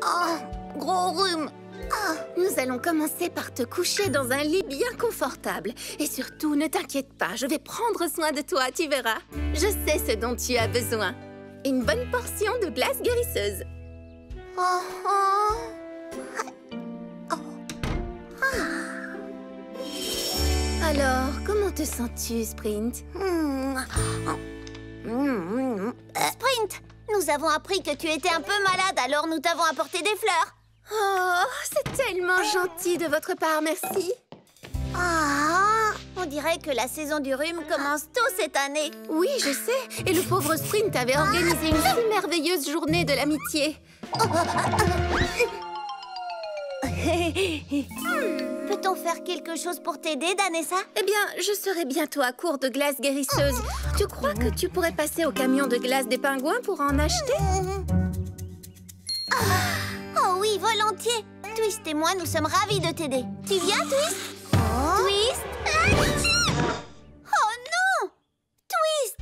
Oh, gros rhume. Nous allons commencer par te coucher dans un lit bien confortable. Et surtout, ne t'inquiète pas, je vais prendre soin de toi, tu verras. Je sais ce dont tu as besoin. Une bonne portion de glace guérisseuse. Alors, comment te sens-tu, Sprint? Sprint, nous avons appris que tu étais un peu malade, alors nous t'avons apporté des fleurs. Oh, c'est tellement gentil de votre part, merci. On dirait que la saison du rhume commence tôt cette année. Oui, je sais. Et le pauvre Sprint avait organisé une si merveilleuse journée de l'amitié. Peut-on faire quelque chose pour t'aider, Danessa? Eh bien, je serai bientôt à court de glace guérisseuse. Tu crois que tu pourrais passer au camion de glace des pingouins pour en acheter? Oh oui, volontiers. Twist et moi, nous sommes ravis de t'aider. Tu viens, Twist? Twist? Oh non! Twist!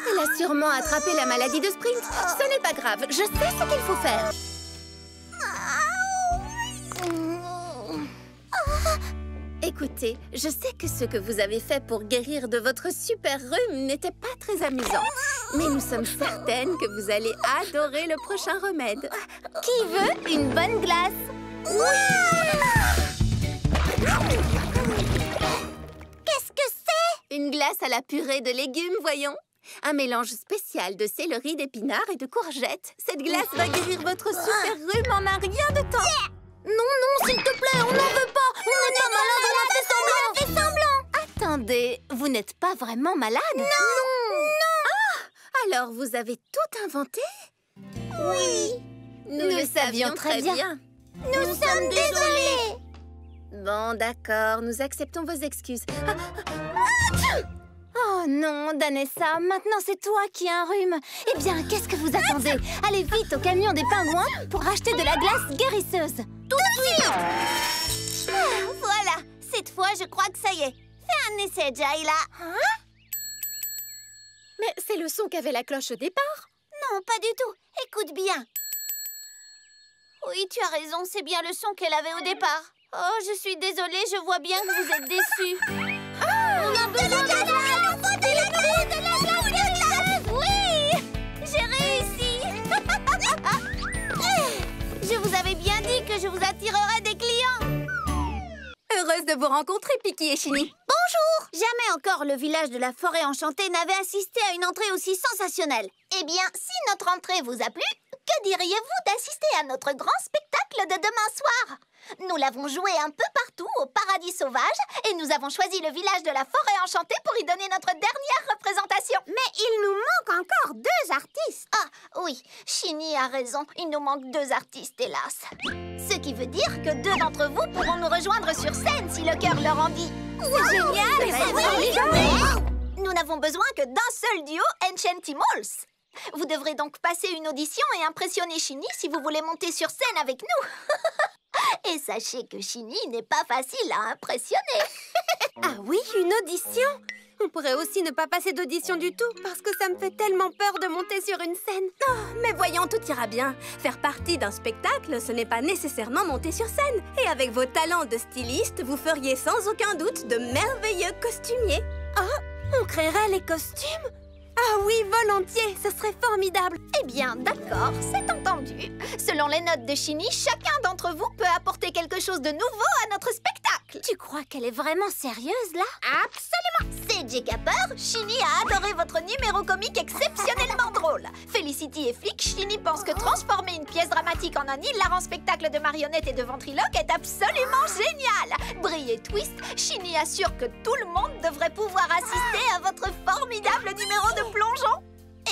Elle a sûrement attrapé la maladie de Sprint. Ce n'est pas grave, je sais ce qu'il faut faire. Écoutez, je sais que ce que vous avez fait pour guérir de votre super rhume n'était pas très amusant. Mais nous sommes certaines que vous allez adorer le prochain remède. Qui veut une bonne glace? Qu'est-ce que c'est? Une glace à la purée de légumes, voyons. Un mélange spécial de céleri, d'épinards et de courgettes. Cette glace va guérir votre super rhume en un rien de temps. Non, non, s'il te plaît, on n'en veut pas. On n'est pas malade, on a fait semblant. On a fait semblant. Attendez, vous n'êtes pas vraiment malade? Non. Alors, vous avez tout inventé? Oui. Nous le savions très bien. Nous sommes désolés. Bon, d'accord, nous acceptons vos excuses. Oh non, Danessa, maintenant c'est toi qui as un rhume. Eh bien, qu'est-ce que vous attendez? Allez vite au camion des pingouins pour acheter de la glace guérisseuse. Tout de suite. Voilà, cette fois, je crois que ça y est. Fais un essai, Jayla. Mais c'est le son qu'avait la cloche au départ. Non, pas du tout. Écoute bien. Oui, tu as raison, c'est bien le son qu'elle avait au départ. Oh, je suis désolée, je vois bien que vous êtes déçus. On a besoin de glace! Oui! J'ai réussi! Je vous avais bien dit que je vous attirerais des clients. Heureuse de vous rencontrer, Piki et Chini. Bonjour! Jamais encore le village de la forêt enchantée n'avait assisté à une entrée aussi sensationnelle. Eh bien, si notre entrée vous a plu, que diriez-vous d'assister à notre grand spectacle de demain soir? Nous l'avons joué un peu partout au paradis sauvage et nous avons choisi le village de la forêt enchantée pour y donner notre dernière représentation. Mais il nous manque encore 2 artistes. Ah oui, Chini a raison, il nous manque 2 artistes, hélas. Ce qui veut dire que 2 d'entre vous pourront nous rejoindre sur scène si le cœur leur en dit. C'est génial! Nous n'avons besoin que d'un seul duo, Enchantimals. Vous devrez donc passer une audition et impressionner Chini si vous voulez monter sur scène avec nous. Et sachez que Chini n'est pas facile à impressionner. Ah oui, une audition? On pourrait aussi ne pas passer d'audition du tout, parce que ça me fait tellement peur de monter sur une scène. Oh, mais voyons, tout ira bien. Faire partie d'un spectacle, ce n'est pas nécessairement monter sur scène. Et avec vos talents de styliste, vous feriez sans aucun doute de merveilleux costumiers. Oh, on créerait les costumes? Ah oui, volontiers, ce serait formidable. Eh bien, d'accord, c'est entendu. Selon les notes de Chini, chacun d'entre vous peut apporter quelque chose de nouveau à notre spectacle. Tu crois qu'elle est vraiment sérieuse, là? Absolument. C'est J. Capper. Chini a adoré votre numéro comique exceptionnellement drôle. Felicity et Flick, Chini pense que transformer une pièce dramatique en un hilarant spectacle de marionnettes et de ventriloques est absolument génial. Brie et Twist, Chini assure que tout le monde devrait pouvoir assister à votre formidable numéro de plongeon.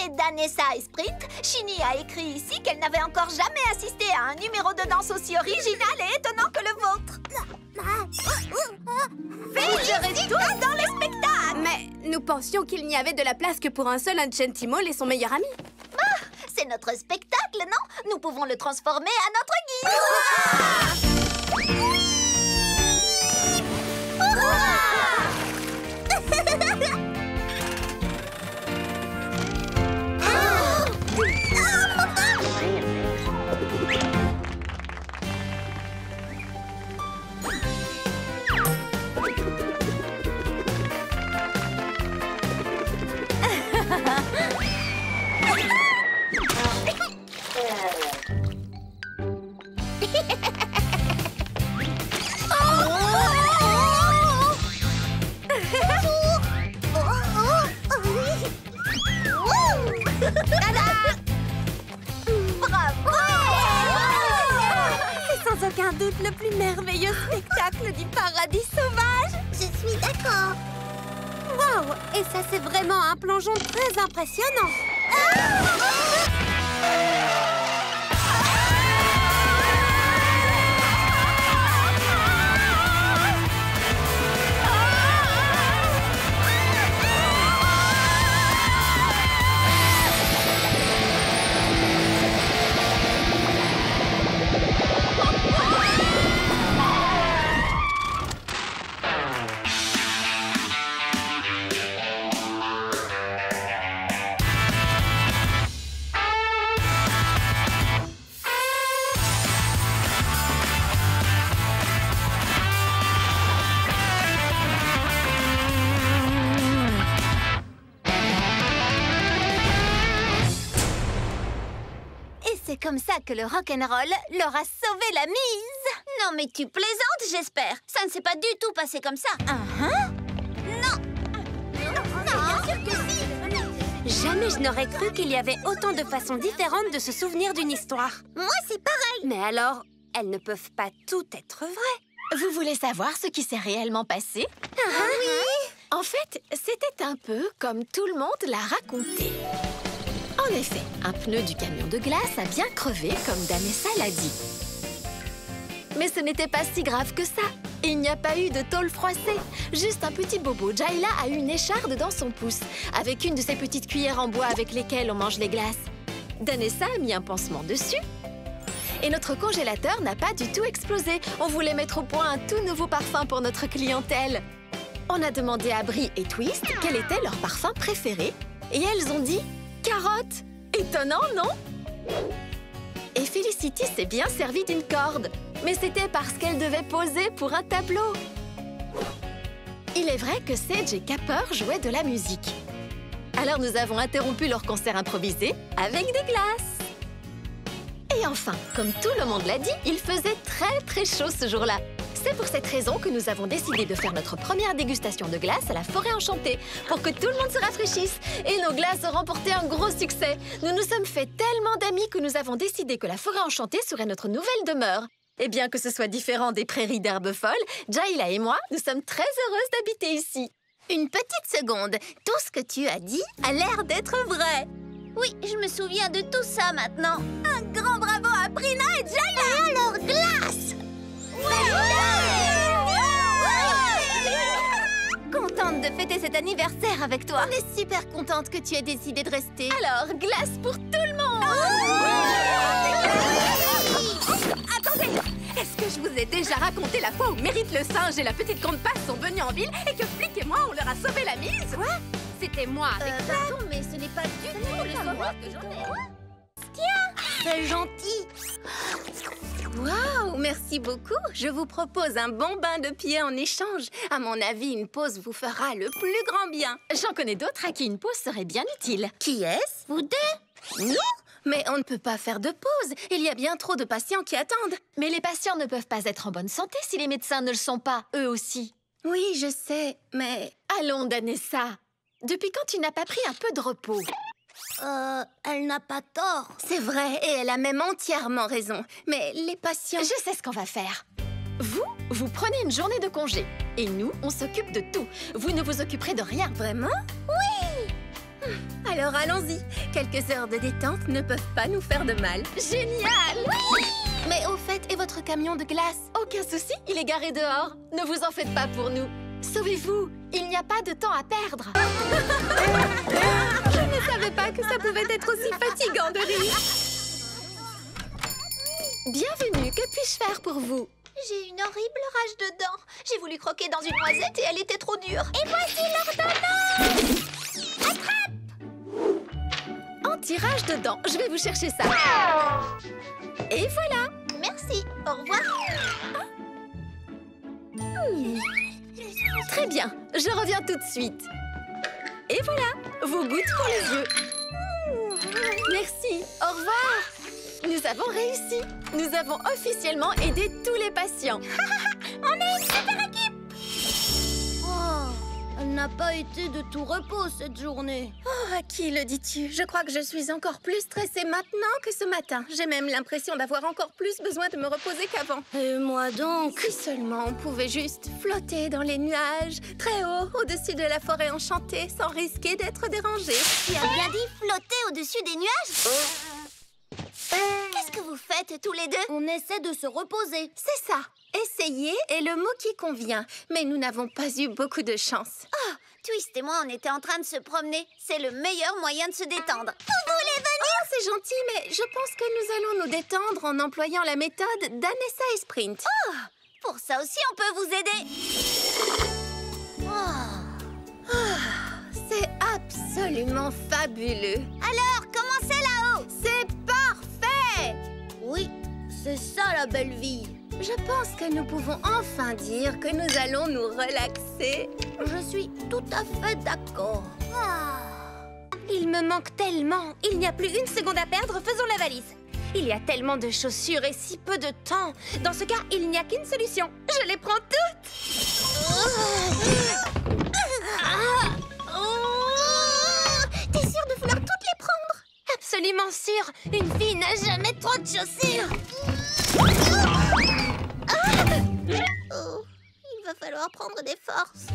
Et Danessa et Sprint, Chini a écrit ici qu'elle n'avait encore jamais assisté à un numéro de danse aussi original et étonnant que le vôtre. Figurez tous dans le spectacle. Mais nous pensions qu'il n'y avait de la place que pour un seul Enchantimal et son meilleur ami. Ah, c'est notre spectacle, non? Nous pouvons le transformer à notre guise. Bravo! C'est sans aucun doute le plus merveilleux spectacle du paradis sauvage. Je suis d'accord. Waouh! Et ça, c'est vraiment un plongeon très impressionnant. C'est comme ça que le rock'n'roll leur a sauvé la mise. Non, mais tu plaisantes, j'espère. Ça ne s'est pas du tout passé comme ça. Non. Bien sûr que si. Jamais je n'aurais cru qu'il y avait autant de façons différentes de se souvenir d'une histoire. Moi, c'est pareil. Mais alors, elles ne peuvent pas toutes être vraies. Vous voulez savoir ce qui s'est réellement passé? Oui. En fait, c'était un peu comme tout le monde l'a raconté. En effet, un pneu du camion de glace a bien crevé, comme Danessa l'a dit. Mais ce n'était pas si grave que ça. Il n'y a pas eu de tôle froissée. Juste un petit bobo. Jayla a eu une écharde dans son pouce, avec une de ces petites cuillères en bois avec lesquelles on mange les glaces. Danessa a mis un pansement dessus. Et notre congélateur n'a pas du tout explosé. On voulait mettre au point un tout nouveau parfum pour notre clientèle. On a demandé à Brie et Twist quel était leur parfum préféré. Et elles ont dit carotte. Étonnant, non? Et Felicity s'est bien servie d'une corde. Mais c'était parce qu'elle devait poser pour un tableau. Il est vrai que Sage et Capper jouaient de la musique. Alors nous avons interrompu leur concert improvisé avec des glaces. Et enfin, comme tout le monde l'a dit, il faisait très chaud ce jour-là. C'est pour cette raison que nous avons décidé de faire notre première dégustation de glace à la Forêt Enchantée, pour que tout le monde se rafraîchisse. Et nos glaces ont remporté un gros succès. Nous nous sommes fait tellement d'amis que nous avons décidé que la Forêt Enchantée serait notre nouvelle demeure. Et bien que ce soit différent des prairies d'herbes folles, Jayla et moi, nous sommes très heureuses d'habiter ici. Une petite seconde. Tout ce que tu as dit a l'air d'être vrai. Oui, je me souviens de tout ça maintenant. Un grand bravo à Brina et Jayla! Et à leur glace! Contente de fêter cet anniversaire avec toi. On est super contente que tu aies décidé de rester. Alors, glace pour tout le monde! Attendez! Est-ce que je vous ai déjà raconté la fois où Mérite le singe et la petite Comte-Passe sont venus en ville et que Flic et moi, on leur a sauvé la mise? Quoi? C'était moi avec Pardon, mais ce n'est pas du tout le souvenir que j'en ai. Tiens, c'est gentil. Waouh, merci beaucoup. Je vous propose un bon bain de pied en échange. À mon avis, une pause vous fera le plus grand bien. J'en connais d'autres à qui une pause serait bien utile. Qui est-ce? Vous deux? Nous? Mais on ne peut pas faire de pause. Il y a bien trop de patients qui attendent. Mais les patients ne peuvent pas être en bonne santé si les médecins ne le sont pas, eux aussi. Oui, je sais, mais... Allons, Danessa. Depuis quand tu n'as pas pris un peu de repos? Elle n'a pas tort. C'est vrai, et elle a même entièrement raison. Mais les patients... Je sais ce qu'on va faire. Vous prenez une journée de congé. Et nous, on s'occupe de tout. Vous ne vous occuperez de rien. Vraiment? Oui! Alors allons-y. Quelques heures de détente ne peuvent pas nous faire de mal. Génial! Oui! Mais au fait, et votre camion de glace? Aucun souci, il est garé dehors. Ne vous en faites pas pour nous. Sauvez-vous, il n'y a pas de temps à perdre. Je ne savais pas que ça pouvait être aussi fatigant de rire. Bienvenue, que puis-je faire pour vous? J'ai une horrible rage de dents. J'ai voulu croquer dans une noisette et elle était trop dure. Et voici l'ordonnance! Attrape! Anti-rage de dents, je vais vous chercher ça. Et voilà. Merci, au revoir. Très bien, je reviens tout de suite. Et voilà, vos gouttes pour les yeux. Merci, au revoir. avons réussi. Nous avons officiellement aidé tous les patients. On est une super équipe! Oh, elle n'a pas été de tout repos cette journée. Oh, à qui le dis-tu? Je crois que je suis encore plus stressée maintenant que ce matin. J'ai même l'impression d'avoir encore plus besoin de me reposer qu'avant. Et moi donc? Si seulement on pouvait juste flotter dans les nuages, très haut, au-dessus de la forêt enchantée, sans risquer d'être dérangé. Tu as bien dit flotter au-dessus des nuages? Qu'est-ce que vous faites tous les deux? On essaie de se reposer. C'est ça. Essayer est le mot qui convient. Mais nous n'avons pas eu beaucoup de chance. Oh, Twist et moi, on était en train de se promener. C'est le meilleur moyen de se détendre. Vous voulez venir? Oh, c'est gentil, mais je pense que nous allons nous détendre en employant la méthode d'Anessa et Sprint. Oh, pour ça aussi, on peut vous aider. Oh. C'est absolument fabuleux. Alors, commencez là-haut. C'est parfait! Oui, c'est ça la belle vie. Je pense que nous pouvons enfin dire que nous allons nous relaxer. Je suis tout à fait d'accord. Il me manque tellement. Il n'y a plus une seconde à perdre, faisons la valise. Il y a tellement de chaussures et si peu de temps. Dans ce cas, il n'y a qu'une solution. Je les prends toutes. T'es sûre de vouloir toutes les prendre? Absolument sûre. Une fille n'a jamais trop de chaussures. Oh, il va falloir prendre des forces.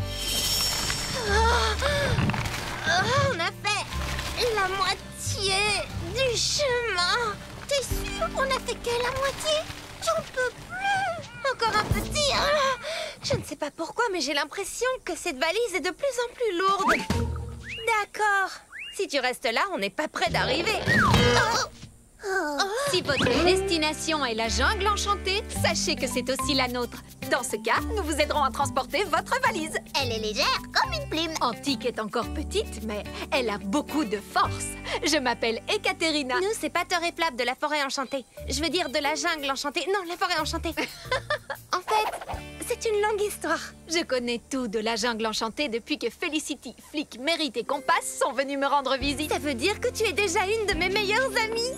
On a fait la moitié du chemin. T'es sûre? On a fait que la moitié? J'en peux plus. Encore un petit. Je ne sais pas pourquoi, mais j'ai l'impression que cette valise est de plus en plus lourde. D'accord. Si tu restes là, on n'est pas près d'arriver. Si votre destination est la jungle enchantée, sachez que c'est aussi la nôtre. Dans ce cas, nous vous aiderons à transporter votre valise. Elle est légère comme une plume. Antique est encore petite, mais elle a beaucoup de force. Je m'appelle Ekaterina. Nous, c'est Pater et Flap de la forêt enchantée. Je veux dire de la jungle enchantée. Non, la forêt enchantée. En fait, c'est une longue histoire. Je connais tout de la jungle enchantée depuis que Felicity, Flick, Merit et Compass sont venus me rendre visite. Ça veut dire que tu es déjà une de mes meilleures amies.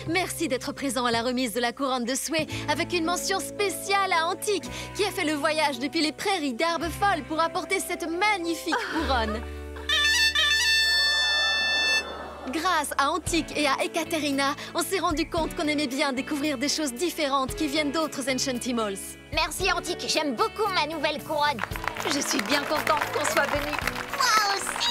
Merci d'être présent à la remise de la couronne de Sway avec une mention spéciale à Antique qui a fait le voyage depuis les prairies d'Herbe Folle pour apporter cette magnifique couronne. Grâce à Antique et à Ekaterina, on s'est rendu compte qu'on aimait bien découvrir des choses différentes qui viennent d'autres Enchantimals. Merci Antique, j'aime beaucoup ma nouvelle couronne. Je suis bien contente qu'on soit venus. Moi aussi.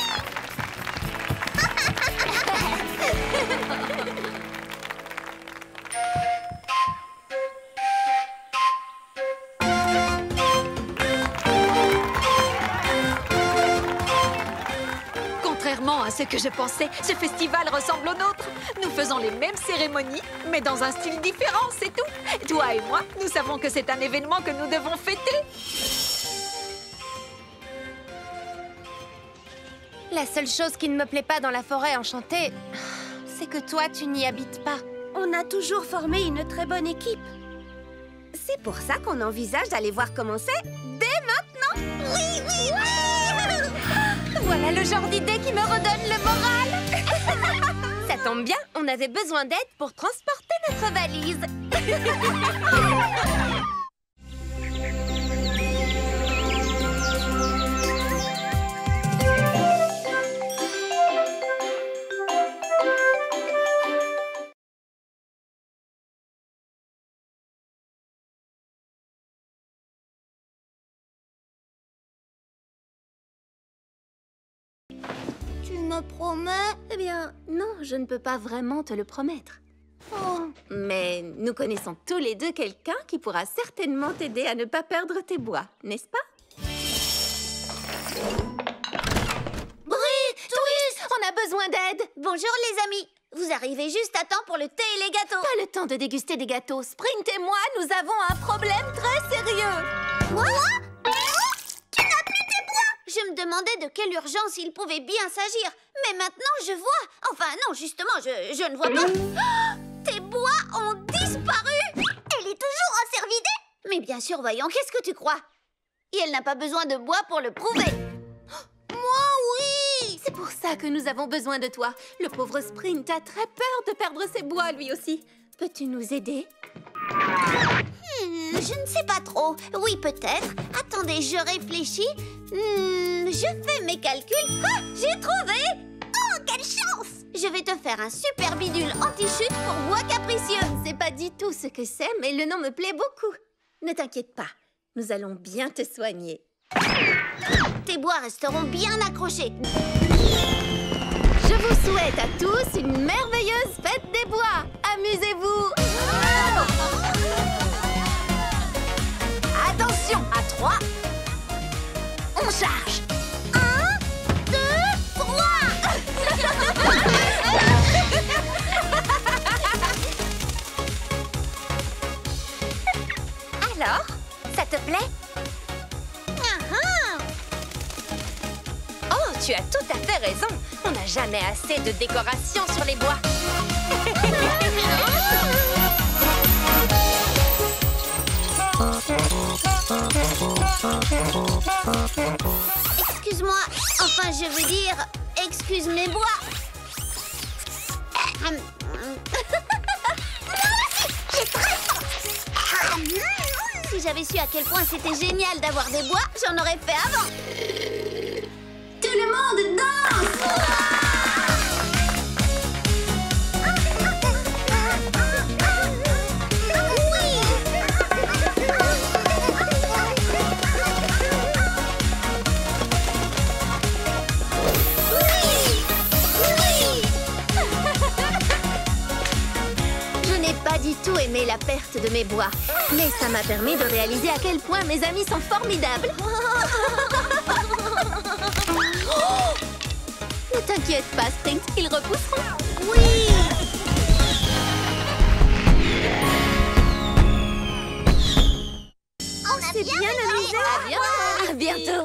Contrairement à ce que je pensais, ce festival ressemble au nôtre. Nous faisons les mêmes cérémonies, mais dans un style différent, c'est tout. Toi et moi, nous savons que c'est un événement que nous devons fêter. La seule chose qui ne me plaît pas dans la forêt enchantée, c'est que toi, tu n'y habites pas. On a toujours formé une très bonne équipe. C'est pour ça qu'on envisage d'aller voir comment c'est dès maintenant. Oui, oui, oui. Voilà le genre d'idée qui me redonne le moral. Ça tombe bien, on avait besoin d'aide pour transporter notre valise. Tu me promets? Eh bien, non, je ne peux pas vraiment te le promettre. Oh. Mais nous connaissons tous les deux quelqu'un qui pourra certainement t'aider à ne pas perdre tes bois, n'est-ce pas? Brie, Twist! On a besoin d'aide! Bonjour les amis. Vous arrivez juste à temps pour le thé et les gâteaux. Pas le temps de déguster des gâteaux. Sprint et moi, nous avons un problème très sérieux. Quoi? Tu n'as plus tes bois? Je me demandais de quelle urgence il pouvait bien s'agir. Mais maintenant, je vois. Enfin, non, justement, je ne vois pas. Oh, tes bois ont disparu. Elle est toujours en cervidé. Mais bien sûr, voyons, qu'est-ce que tu crois? Et elle n'a pas besoin de bois pour le prouver. Moi, oui! C'est pour ça que nous avons besoin de toi. Le pauvre Sprint a très peur de perdre ses bois, lui aussi. Peux-tu nous aider? Je ne sais pas trop. Oui, peut-être. Attendez, je réfléchis. Je fais mes calculs. Ah, j'ai trouvé! Oh, quelle chance! Je vais te faire un super bidule anti-chute pour bois capricieux. Je ne sais pas du tout ce que c'est, mais le nom me plaît beaucoup. Ne t'inquiète pas, nous allons bien te soigner. Tes bois resteront bien accrochés. Je vous souhaite à tous une merveilleuse fête des bois. Amusez-vous. Attention, à 3. On charge. 1, 2, 3. Alors, ça te plaît? Oh, tu as tout à fait raison. On n'a jamais assez de décoration sur les bois. Excuse-moi. Enfin, je veux dire, excuse mes bois. J'ai très faim. Si j'avais su à quel point c'était génial d'avoir des bois, j'en aurais fait avant. Tout le monde danse! Je n'ai pas du tout aimé la perte de mes bois, mais ça m'a permis de réaliser à quel point mes amis sont formidables. Ne t'inquiète pas, Sprint, ils repousseront. Oui! On a bien amusé. À bientôt.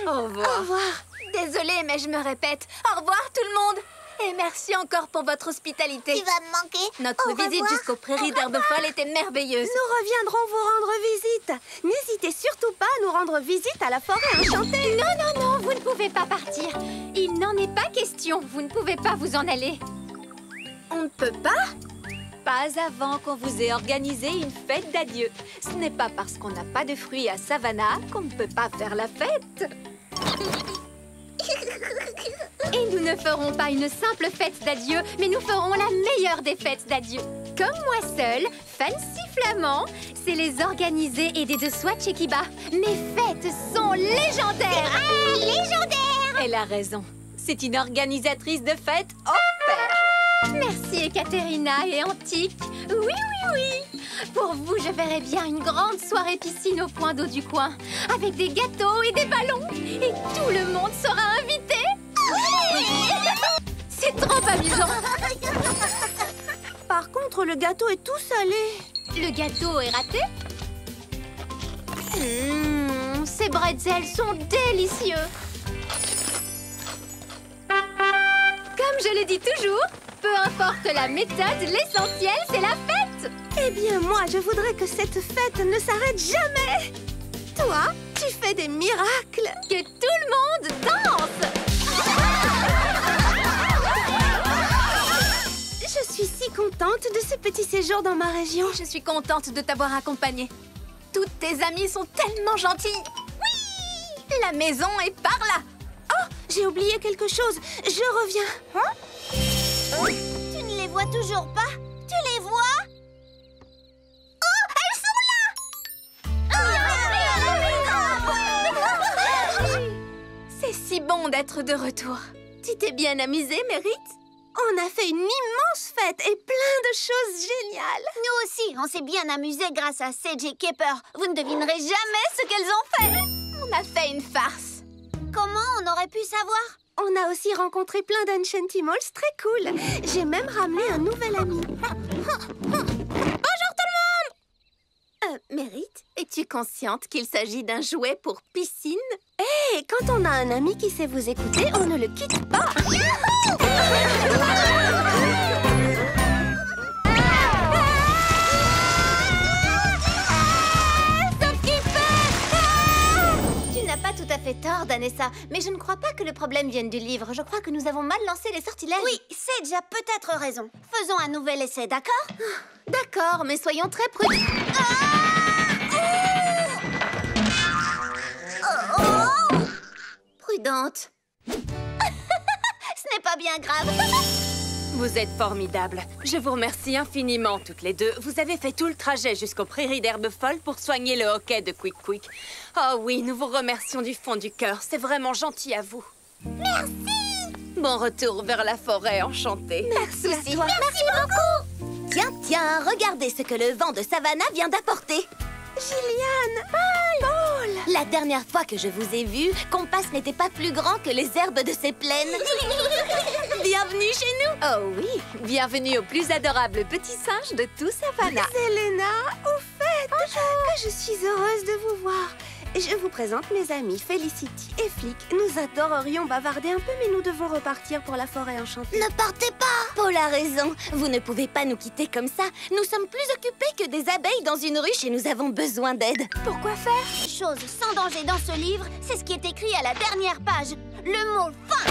Au revoir. Au revoir. Désolée, mais je me répète. Au revoir, tout le monde. Et merci encore pour votre hospitalité. Tu vas me manquer. Notre Au visite revoir. jusqu'aux prairies d'herbe folle était merveilleuse. Nous reviendrons vous rendre visite. N'hésitez surtout pas à nous rendre visite à la forêt enchantée. Non, non, non, vous ne pouvez pas partir. Il n'en est pas question. Vous ne pouvez pas vous en aller. On ne peut pas? Pas avant qu'on vous ait organisé une fête d'adieu. Ce n'est pas parce qu'on n'a pas de fruits à Savannah qu'on ne peut pas faire la fête. Et nous ne ferons pas une simple fête d'adieu, mais nous ferons la meilleure des fêtes d'adieu. Comme moi seule, Fancy Flamand, c'est les organisés aidés de Swatch et Kiba. Mes fêtes sont légendaires. Légendaire! Elle a raison. C'est une organisatrice de fête hors pair. Merci Ekaterina et Antique. Oui, oui, oui. Pour vous, je verrai bien une grande soirée piscine au point d'eau du coin, avec des gâteaux et des ballons. Et tout le monde sera invité. C'est trop amusant. Par contre, le gâteau est tout salé. Le gâteau est raté. Ces bretzels sont délicieux. Comme je le dis toujours, peu importe la méthode, l'essentiel, c'est la fête. Eh bien, moi, je voudrais que cette fête ne s'arrête jamais. Toi, tu fais des miracles. Que tout le monde danse. Je suis si contente de ce petit séjour dans ma région. Je suis contente de t'avoir accompagnée. Toutes tes amies sont tellement gentilles. Oui, la maison est par là. Oh, j'ai oublié quelque chose. Je reviens. Tu ne les vois toujours pas? Tu les vois? Oh, elles sont là! C'est si bon d'être de retour. Tu t'es bien amusée, Mérite? On a fait une immense fête et plein de choses géniales. Nous aussi, on s'est bien amusés grâce à Sage et Kepper. Vous ne devinerez jamais ce qu'elles ont fait. On a fait une farce. Comment on aurait pu savoir? On a aussi rencontré plein d'Enchantimals très cool. J'ai même ramené un nouvel ami. Mérite, es-tu consciente qu'il s'agit d'un jouet pour piscine? Et quand on a un ami qui sait vous écouter, on ne le quitte pas. Sauf qu'il fait... tout à fait tort, Danessa. Mais je ne crois pas que le problème vienne du livre. Je crois que nous avons mal lancé les sortilèges. Oui, Sage a peut-être raison. Faisons un nouvel essai, d'accord? D'accord, mais soyons très prudents. Prudente. Ce n'est pas bien grave. Vous êtes formidables. Je vous remercie infiniment toutes les deux. Vous avez fait tout le trajet jusqu'aux prairies d'herbes folles pour soigner le hoquet de Quick Quick. Oh oui, nous vous remercions du fond du cœur. C'est vraiment gentil à vous. Merci. Bon retour vers la forêt enchantée. Merci à toi. Merci beaucoup. Tiens, regardez ce que le vent de Savannah vient d'apporter. Gillian! Paul! La dernière fois que je vous ai vu, Compas n'était pas plus grand que les herbes de ces plaines. Bienvenue chez nous! Oh oui, bienvenue au plus adorable petit singe de tout Savannah. Selena, au fait que je suis heureuse de vous voir. Je vous présente mes amis Felicity et Flick. Nous adorerions bavarder un peu, mais nous devons repartir pour la forêt enchantée. Ne partez pas! Paul a raison. Vous ne pouvez pas nous quitter comme ça. Nous sommes plus occupés que des abeilles dans une ruche et nous avons besoin d'aide. Pourquoi faire? Chose sans danger dans ce livre, c'est ce qui est écrit à la dernière page. Le mot fin.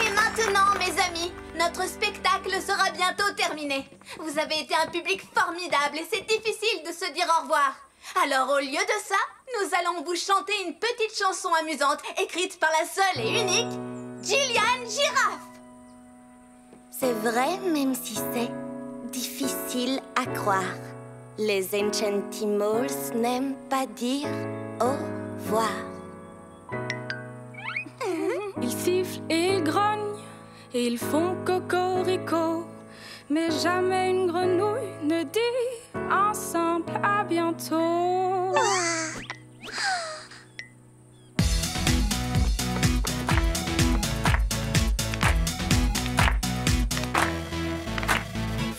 Et maintenant, mes amis, notre spectacle sera bientôt terminé. Vous avez été un public formidable et c'est difficile de se dire au revoir. Alors, au lieu de ça, nous allons vous chanter une petite chanson amusante écrite par la seule et unique Gillian Giraffe. C'est vrai, même si c'est difficile à croire. Les Enchantimals n'aiment pas dire au revoir. Ils sifflent et ils grognent et ils font cocorico. Mais jamais une grenouille ne dit un simple à bientôt.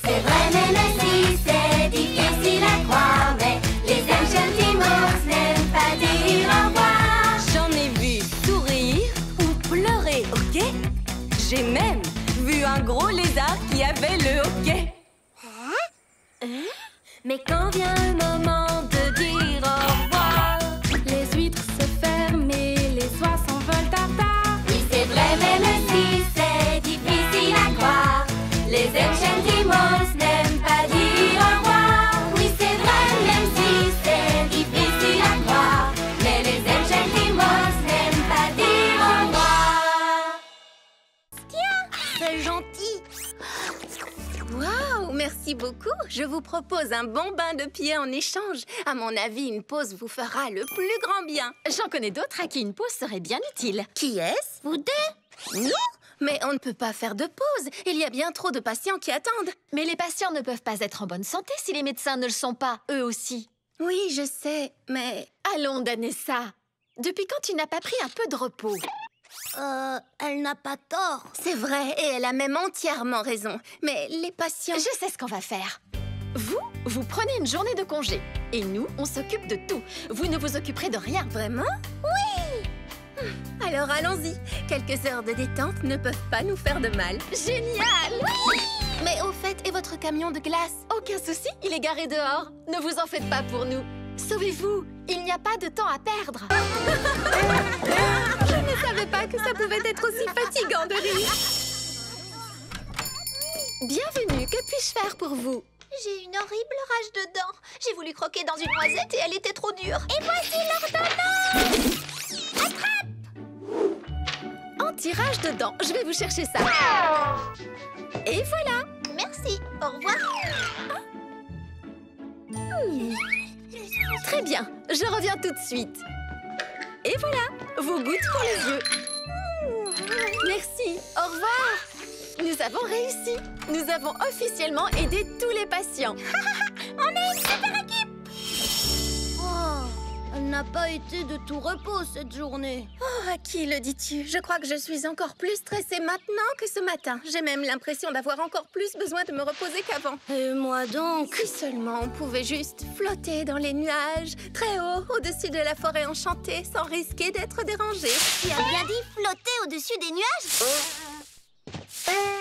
C'est vrai, même si c'est difficile à croire, mais les Enchantimals n'aiment pas dire au revoir. J'en ai vu sourire ou pleurer, ok? J'ai même vu un gros lézard qui avait le hoquet. Mais quand vient le moment de dire au revoir, les huîtres se ferment et les oies s'envolent tard. Oui, c'est vrai, même si c'est difficile à croire, les Enchantimals n'aiment pas dire au revoir. Oui, c'est vrai, même si c'est difficile à croire, mais les Enchantimals n'aiment pas dire au revoir. C'est gentil. Waouh, merci beaucoup. Je vous propose un bon bain de pied en échange. À mon avis, une pause vous fera le plus grand bien. J'en connais d'autres à qui une pause serait bien utile. Qui est-ce? Vous deux? Nous? Mais on ne peut pas faire de pause. Il y a bien trop de patients qui attendent. Mais les patients ne peuvent pas être en bonne santé si les médecins ne le sont pas, eux aussi. Oui, je sais, mais... Allons, Danessa. Depuis quand tu n'as pas pris un peu de repos? Elle n'a pas tort. C'est vrai, et elle a même entièrement raison. Mais les patients... Je sais ce qu'on va faire. Vous prenez une journée de congé. Et nous, on s'occupe de tout. Vous ne vous occuperez de rien. Vraiment? Oui! Alors allons-y. Quelques heures de détente ne peuvent pas nous faire de mal. Génial! Oui! Mais au fait, et votre camion de glace? Aucun souci, il est garé dehors. Ne vous en faites pas pour nous. Sauvez-vous, il n'y a pas de temps à perdre. Je ne savais pas que ça pouvait être aussi fatigant de rire. Bienvenue, que puis-je faire pour vous? J'ai une horrible rage de dents. J'ai voulu croquer dans une noisette et elle était trop dure. Et voici l'ordonnance. En tirage de dents, je vais vous chercher ça. Et voilà. Merci. Au revoir. Très bien, je reviens tout de suite. Et voilà, vos gouttes pour les yeux. Merci, au revoir. Nous avons réussi. Nous avons officiellement aidé tous les patients. On est une super équipe. Oh, elle n'a pas été de tout repos cette journée. Oh, à qui le dis-tu? Je crois que je suis encore plus stressée maintenant que ce matin. J'ai même l'impression d'avoir encore plus besoin de me reposer qu'avant. Et moi donc? Si seulement on pouvait juste flotter dans les nuages, très haut, au-dessus de la forêt enchantée, sans risquer d'être dérangé. Tu as bien dit flotter au-dessus des nuages?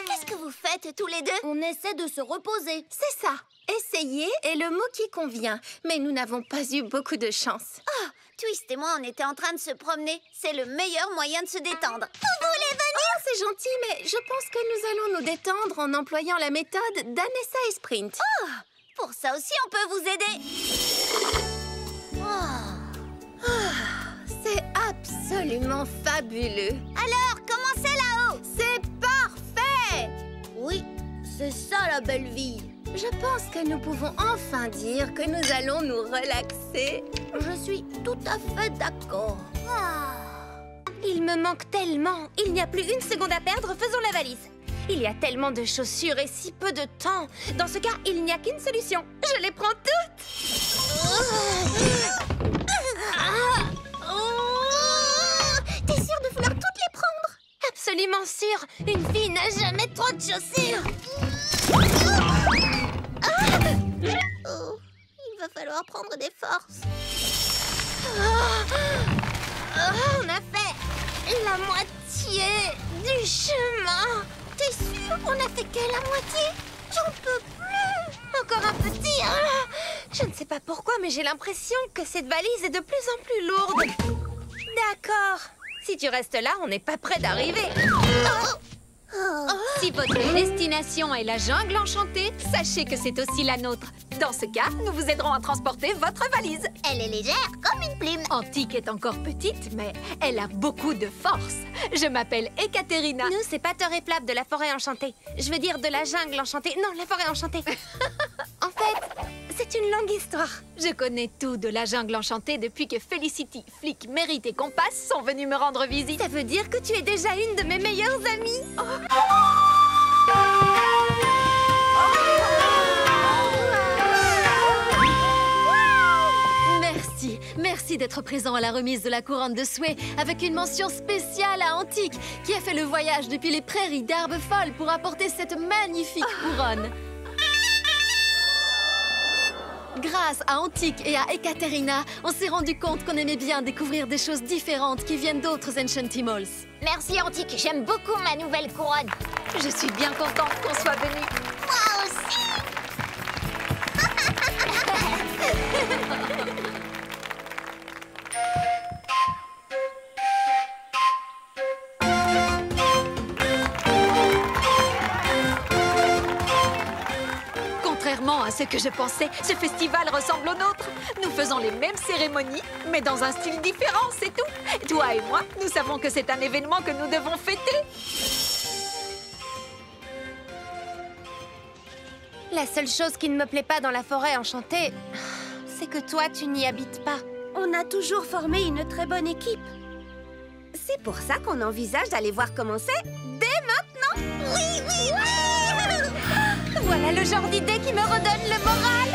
Qu'est-ce que vous faites tous les deux? On essaie de se reposer. C'est ça. Essayer est le mot qui convient. Mais nous n'avons pas eu beaucoup de chance. Oh, Twist et moi, on était en train de se promener. C'est le meilleur moyen de se détendre. Vous voulez venir? Oh, c'est gentil, mais je pense que nous allons nous détendre en employant la méthode d'Anessa et Sprint. Oh, pour ça aussi, on peut vous aider. Oh. C'est absolument fabuleux. Alors, comment c'est là-haut? C'est parfait! Oui, c'est ça la belle vie. Je pense que nous pouvons enfin dire que nous allons nous relaxer. Je suis tout à fait d'accord. Il me manque tellement. Il n'y a plus une seconde à perdre, faisons la valise. Il y a tellement de chaussures et si peu de temps. Dans ce cas, il n'y a qu'une solution. Je les prends toutes. T'es sûre de vouloir toutes les prendre? Absolument sûre. Une fille n'a jamais trop de chaussures. Oh, il va falloir prendre des forces. On a fait la moitié du chemin. T'es sûre? On a fait que la moitié? J'en peux plus. Encore un petit. Je ne sais pas pourquoi, mais j'ai l'impression que cette valise est de plus en plus lourde. D'accord. Si tu restes là, on n'est pas près d'arriver. Si votre destination est la jungle enchantée, sachez que c'est aussi la nôtre. Dans ce cas, nous vous aiderons à transporter votre valise. Elle est légère comme une plume. Antique est encore petite, mais elle a beaucoup de force. Je m'appelle Ekaterina. Nous, c'est pas Thor et Flap de la forêt enchantée. Je veux dire de la jungle enchantée. Non, la forêt enchantée. En fait, c'est une longue histoire. Je connais tout de la jungle enchantée depuis que Felicity, Flick, Merit et Compass sont venus me rendre visite. Ça veut dire que tu es déjà une de mes meilleures amies. Merci d'être présent à la remise de la couronne de Sway avec une mention spéciale à Antique qui a fait le voyage depuis les prairies d'Herbe Folle pour apporter cette magnifique couronne. Grâce à Antique et à Ekaterina, on s'est rendu compte qu'on aimait bien découvrir des choses différentes qui viennent d'autres Enchantimals. Merci Antique, j'aime beaucoup ma nouvelle couronne. Je suis bien contente qu'on soit venus. Moi aussi. Contrairement à ce que je pensais, ce festival ressemble au nôtre. Nous faisons les mêmes cérémonies, mais dans un style différent, c'est tout. Toi et moi, nous savons que c'est un événement que nous devons fêter. La seule chose qui ne me plaît pas dans la forêt enchantée, c'est que toi, tu n'y habites pas. On a toujours formé une très bonne équipe. C'est pour ça qu'on envisage d'aller voir comment c'est dès maintenant. Oui, oui, oui. Voilà le genre d'idée qui me redonne le moral.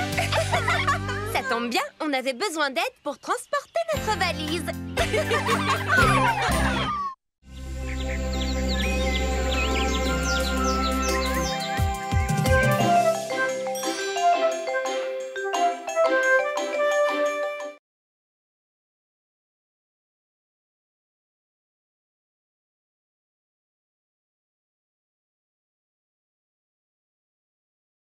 Ça tombe bien, on avait besoin d'aide pour transporter notre valise.